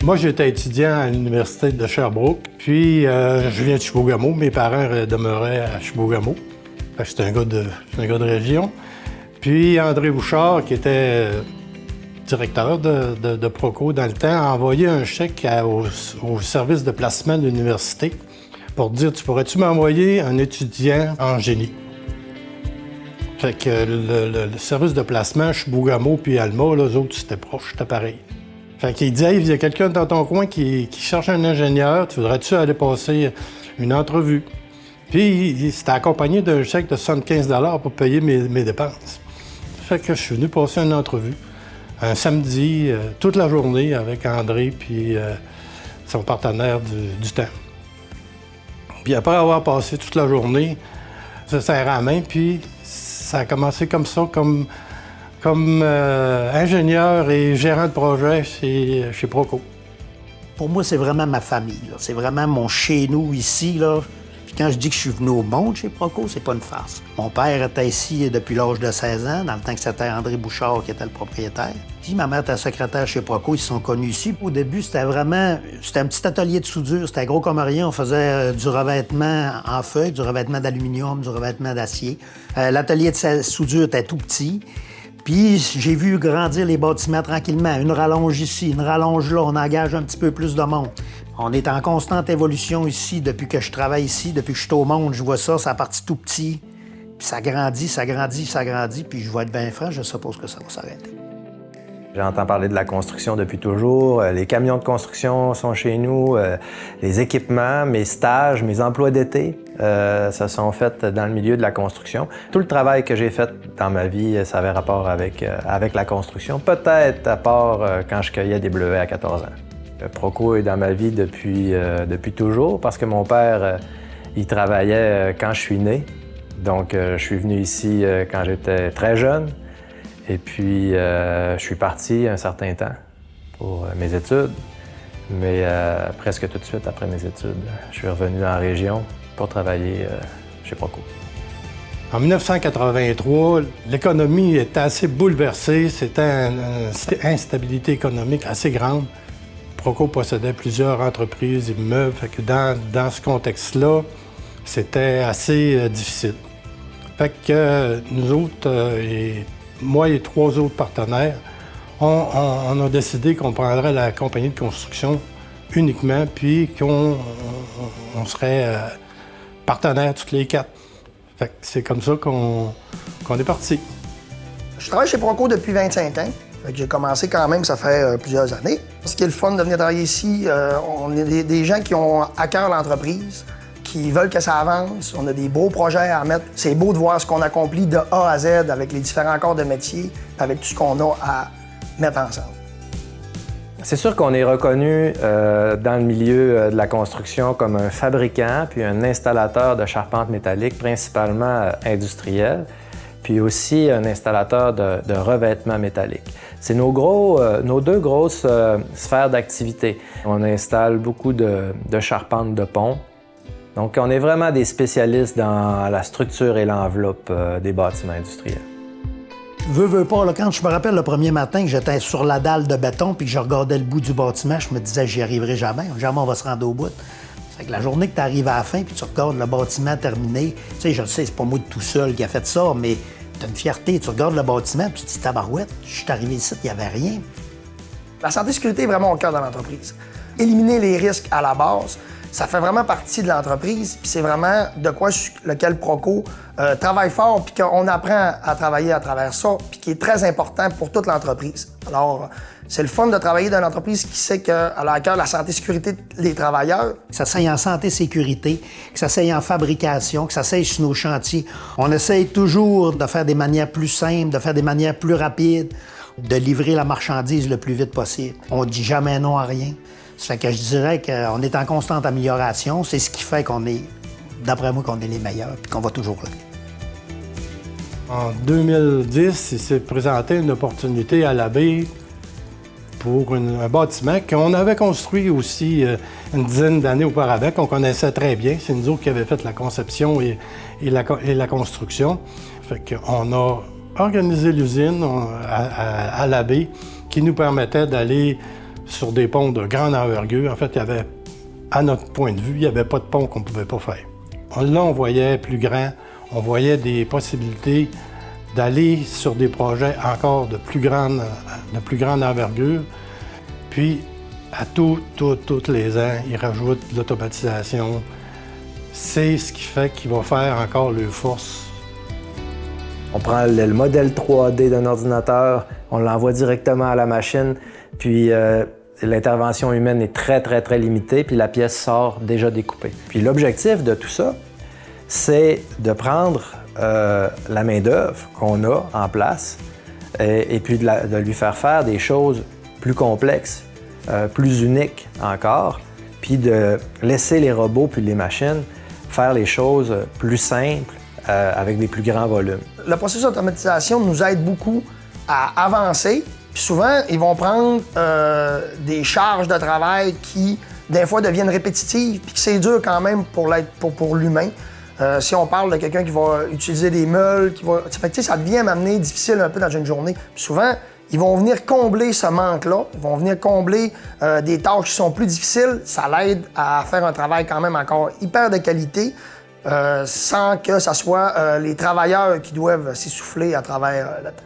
Moi, j'étais étudiant à l'Université de Sherbrooke, puis je viens de Chibougamau. Mes parents demeuraient à Chibougamau. J'étais un gars de région. Puis André Bouchard, qui était directeur de Proco dans le temps, a envoyé un chèque au service de placement de l'université pour dire « Tu pourrais-tu m'envoyer un étudiant en génie? » Fait que le service de placement, Chibougamau puis Alma, là, eux autres, c'était proche, c'était pareil. Fait qu'il dit « Hey, il y a quelqu'un dans ton coin qui cherche un ingénieur, tu voudrais-tu aller passer une entrevue? » Puis c'était accompagné d'un chèque de 75 $ pour payer mes dépenses. Fait que je suis venu passer une entrevue, un samedi, toute la journée avec André puis son partenaire du temps. Puis après avoir passé toute la journée, ça serrait à la main, puis ça a commencé comme ça, comme ingénieur et gérant de projet chez Proco. Pour moi, c'est vraiment ma famille, là. C'est vraiment mon chez-nous ici, là. Puis quand je dis que je suis venu au monde chez Proco, c'est pas une farce. Mon père était ici depuis l'âge de 16 ans, dans le temps que c'était André Bouchard qui était le propriétaire. Puis ma mère était secrétaire chez Proco, ils se sont connus ici. Au début, c'était un petit atelier de soudure, c'était gros comme rien. On faisait du revêtement en feuille, du revêtement d'aluminium, du revêtement d'acier. L'atelier de soudure était tout petit. Puis j'ai vu grandir les bâtiments tranquillement. Une rallonge ici, une rallonge là, on engage un petit peu plus de monde. On est en constante évolution ici depuis que je travaille ici, depuis que je suis au monde. Je vois ça partit tout petit. Puis ça grandit, ça grandit, ça grandit. Puis je vais être bien franc, je suppose que ça va s'arrêter. J'entends parler de la construction depuis toujours. Les camions de construction sont chez nous. Les équipements, mes stages, mes emplois d'été se sont faits dans le milieu de la construction. Tout le travail que j'ai fait dans ma vie, ça avait rapport avec la construction. Peut-être à part quand je cueillais des bleuets à 14 ans. Proco est dans ma vie depuis toujours parce que mon père, il travaillait quand je suis né. Donc, je suis venu ici quand j'étais très jeune. Et puis, je suis parti un certain temps pour mes études. Mais presque tout de suite après mes études, je suis revenu dans la région pour travailler chez Proco. En 1983, l'économie était assez bouleversée. C'était une instabilité économique assez grande. Proco possédait plusieurs entreprises, immeubles. Fait que dans ce contexte-là, c'était assez difficile. Fait que nous autres, moi et 3 autres partenaires, on a décidé qu'on prendrait la compagnie de construction uniquement, puis qu'on serait partenaires toutes les 4. Fait que c'est comme ça qu'on est parti. Je travaille chez Proco depuis 25 ans. Fait que j'ai commencé quand même, ça fait plusieurs années. Ce qui est le fun de venir travailler ici, on est des gens qui ont à cœur l'entreprise, qui veulent que ça avance. On a des beaux projets à mettre. C'est beau de voir ce qu'on accomplit de A à Z avec les différents corps de métier, avec tout ce qu'on a à mettre ensemble. C'est sûr qu'on est reconnu dans le milieu de la construction comme un fabricant puis un installateur de charpente métallique, principalement industriel, puis aussi un installateur de revêtements métalliques. C'est nos 2 grosses sphères d'activité. On installe beaucoup de charpente de pont. Donc, on est vraiment des spécialistes dans la structure et l'enveloppe des bâtiments industriels. Veux pas, là, quand je me rappelle le premier matin que j'étais sur la dalle de béton puis que je regardais le bout du bâtiment, je me disais, j'y arriverai jamais. Jamais on va se rendre au bout. C'est que la journée que tu arrives à la fin puis tu regardes le bâtiment terminé, tu sais, je le sais, c'est pas moi tout seul qui a fait ça, mais tu as une fierté. Tu regardes le bâtiment puis tu te dis, tabarouette, je suis arrivé ici, il n'y avait rien. La santé et sécurité est vraiment au cœur de l'entreprise. Éliminer les risques à la base, ça fait vraiment partie de l'entreprise, puis c'est vraiment de quoi lequel Proco travaille fort, puis qu'on apprend à travailler à travers ça, puis qui est très important pour toute l'entreprise. Alors, c'est le fun de travailler dans une entreprise qui sait qu'elle a à cœur la santé et sécurité des travailleurs. Que ça s'aille en santé et sécurité, que ça s'aille en fabrication, que ça s'aille sur nos chantiers. On essaye toujours de faire des manières plus simples, de faire des manières plus rapides, de livrer la marchandise le plus vite possible. On dit jamais non à rien. Ça fait que je dirais qu'on est en constante amélioration. C'est ce qui fait qu'on est, d'après moi, qu'on est les meilleurs et qu'on va toujours là. En 2010, il s'est présenté une opportunité à la baie pour un bâtiment qu'on avait construit aussi une dizaine d'années auparavant, qu'on connaissait très bien. C'est nous autres qui avions fait la conception et la construction. Fait qu'on a organisé l'usine à la baie qui nous permettait d'aller sur des ponts de grande envergure. En fait, il y avait, à notre point de vue, il n'y avait pas de pont qu'on ne pouvait pas faire. Là, on voyait plus grand, on voyait des possibilités d'aller sur des projets encore de plus grande envergure. Puis, à tous les ans, ils rajoutent de l'automatisation. C'est ce qui fait qu'il va faire encore leur force. On prend le modèle 3D d'un ordinateur, on l'envoie directement à la machine, puis l'intervention humaine est très limitée, puis la pièce sort déjà découpée. Puis l'objectif de tout ça, c'est de prendre la main-d'œuvre qu'on a en place et puis de lui faire des choses plus complexes, plus uniques encore, puis de laisser les robots puis les machines faire les choses plus simples avec des plus grands volumes. Le processus d'automatisation nous aide beaucoup à avancer. Puis souvent, ils vont prendre des charges de travail qui, des fois, deviennent répétitives, puis que c'est dur quand même pour l'humain. Si on parle de quelqu'un qui va utiliser des meules, ça devient m'amener difficile un peu dans une journée. Puis souvent, ils vont venir combler ce manque-là, ils vont venir combler des tâches qui sont plus difficiles. Ça l'aide à faire un travail quand même encore hyper de qualité, sans que ce soit les travailleurs qui doivent s'essouffler à travers la tête.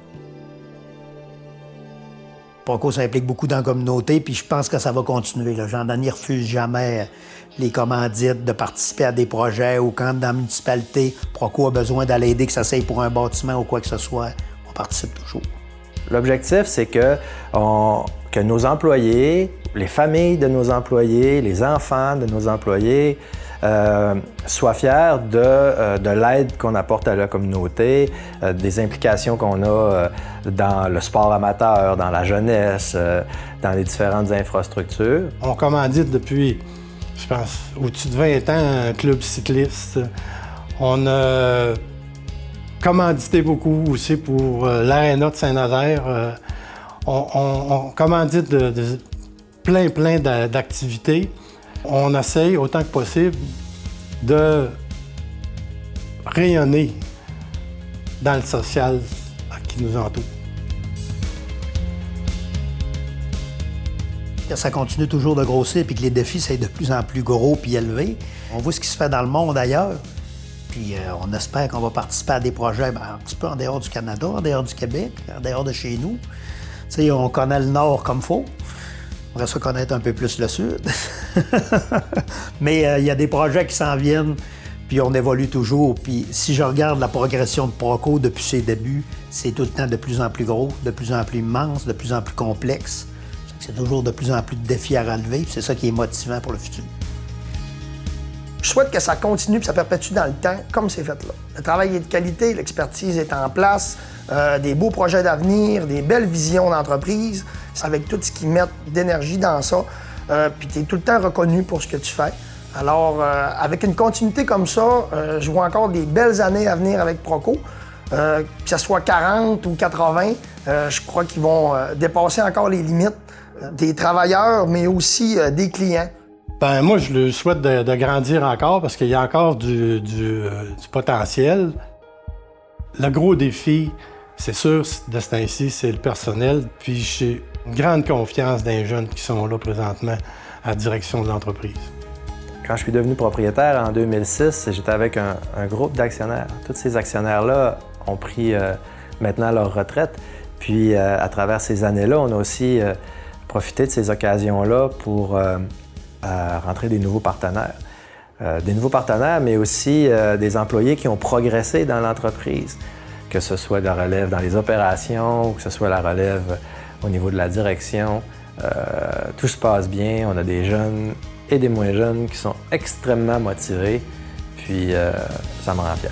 Proco, ça implique beaucoup dans la communauté, puis je pense que ça va continuer. Jean-Denis refuse jamais les commandites de participer à des projets ou quand dans la municipalité, Proco a besoin d'aller aider, que ça s'aille pour un bâtiment ou quoi que ce soit, on participe toujours. L'objectif, c'est que nos employés, les familles de nos employés, les enfants de nos employés soient fiers de l'aide qu'on apporte à la communauté, des implications qu'on a dans le sport amateur, dans la jeunesse, dans les différentes infrastructures. On commandite depuis, je pense, au-dessus de 20 ans un club cycliste. On a commandité beaucoup aussi pour l'aréna de Saint-Nazaire. On commandite de plein d'activités. On essaye autant que possible de rayonner dans le social qui nous entoure. Ça continue toujours de grossir puis que les défis sont de plus en plus gros puis élevés. On voit ce qui se fait dans le monde ailleurs. Puis on espère qu'on va participer à des projets un petit peu en dehors du Canada, en dehors du Québec, en dehors de chez nous. Tu sais, on connaît le Nord comme faut. On va se connaître un peu plus le Sud. Mais il y a des projets qui s'en viennent, puis on évolue toujours. Puis si je regarde la progression de Proco depuis ses débuts, c'est tout le temps de plus en plus gros, de plus en plus immense, de plus en plus complexe. C'est toujours de plus en plus de défis à relever, puis c'est ça qui est motivant pour le futur. Je souhaite que ça continue et ça perpétue dans le temps, comme c'est fait là. Le travail est de qualité, l'expertise est en place, des beaux projets d'avenir, des belles visions d'entreprise, avec tout ce qu'ils mettent d'énergie dans ça. Puis tu es tout le temps reconnu pour ce que tu fais. Alors, avec une continuité comme ça, je vois encore des belles années à venir avec Proco. Que ce soit 40 ou 80, je crois qu'ils vont dépasser encore les limites des travailleurs, mais aussi des clients. Ben, moi, je le souhaite de grandir encore parce qu'il y a encore du potentiel. Le gros défi, c'est sûr, de ce temps-ci, c'est le personnel. Puis j'ai une grande confiance dans les jeunes qui sont là présentement à la direction de l'entreprise. Quand je suis devenu propriétaire en 2006, j'étais avec un groupe d'actionnaires. Tous ces actionnaires-là ont pris maintenant leur retraite. Puis à travers ces années-là, on a aussi profité de ces occasions-là pour rentrer des nouveaux partenaires. Des nouveaux partenaires, mais aussi des employés qui ont progressé dans l'entreprise, que ce soit la relève dans les opérations, ou que ce soit la relève au niveau de la direction. Tout se passe bien, on a des jeunes et des moins jeunes qui sont extrêmement motivés, puis ça me rend fier.